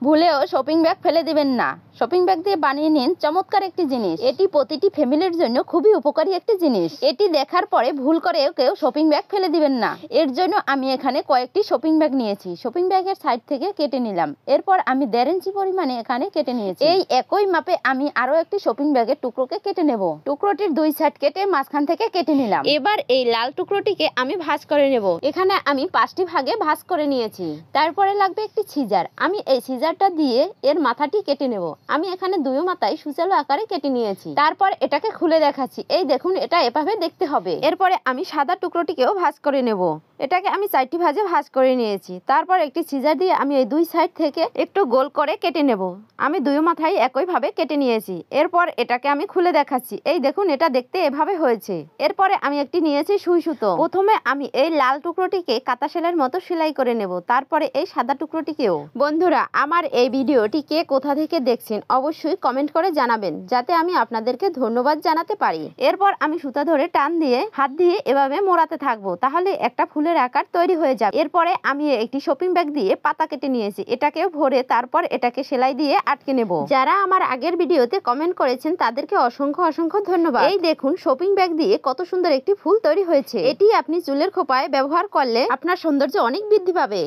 ভুলেও shopping bag ফেলে দিবেন না। শপিং ব্যাগ দিয়ে বানিয়ে নিন চমৎকার একটি জিনিস। এটি প্রতিটি ফ্যামিলির জন্য খুবই উপকারী একটি জিনিস। এটি দেখার পরে ভুল করে কেউ শপিং ব্যাগ ফেলে দিবেন না। এর জন্য আমি এখানে কয়েকটি শপিং ব্যাগ নিয়েছি। শপিং ব্যাগের সাইড থেকে কেটে নিলাম। এরপর আমি 1.5 ইঞ্চি পরিমাণে এখানে কেটে নিয়েছি। এই একই মাপে আমি আরো একটি শপিং ব্যাগের টুকরোকে কেটে নেব। টুকরোটির 2 সাইড কেটে মাঝখান থেকে কেটে নিলাম। এবার এই লাল টুকরোটিকে আমি ভাঁজ করে নেব। এখানে আমি 5টি ভাগে ভাঁজ করে নিয়েছি। তারপরে লাগবে একটি সিজার। আমি এই সিজারটা দিয়ে এর মাথাটি কেটে নেব। আমি এখানে দুই মাথায় সুচালো আকারে কেটে নিয়েছি। তারপর এটাকে খুলে দেখাচ্ছি। এই দেখুন, এটা এভাবে দেখতে হবে। এরপরে আমি সাদা টুকরোটিকেও ভাঁজ করে নেব। এটাকে আমি 4টি ভাজে ভাঁজ করে নিয়েছি। তারপর একটি সিজার দিয়ে আমি এই 2 সাইড থেকে একটু গোল করে কেটে নেব। আমি দুই মাথায় একইভাবে কেটে নিয়েছি। এরপর এটাকে আমি খুলে দেখাচ্ছি। এই দেখুন, এটা দেখতে এভাবে হয়েছে। এরপরে আমি একটি নিয়েছি সুই সুতো। প্রথমে আমি এই লাল টুকরোটিকে কাঁটা সেলাইয়ের মতো সেলাই করে নেব। তারপরে এই সাদা টুকরোটিকেও। বন্ধুরা, আমার এই ভিডিওটি কে কোথা থেকে দেখছেন অবশ্যই কমেন্ট করে জানাবেন, যাতে আমি আপনাদেরকে ধন্যবাদ জানাতে পারি। এরপর আমি সুতা ধরে টান দিয়ে হাত দিয়ে এভাবে মোড়াতে থাকবো, তাহলে একটা ফুলের আকার তৈরি হয়ে যাবে। এরপরে আমি একটি শপিং ব্যাগ দিয়ে পাতা কেটে নিয়েছি। এটাকেও ভরে তারপর এটাকে সেলাই দিয়ে আটকে নেব। যারা আমার আগের ভিডিওতে কমেন্ট করেছেন তাদেরকে অসংখ্য অসংখ্য ধন্যবাদ। এই দেখুন, শপিং ব্যাগ দিয়ে কত সুন্দর একটি ফুল তৈরি হয়েছে। এটি আপনি চুলের খোপায় ব্যবহার করলে আপনার সৌন্দর্য অনেক বৃদ্ধি পাবে।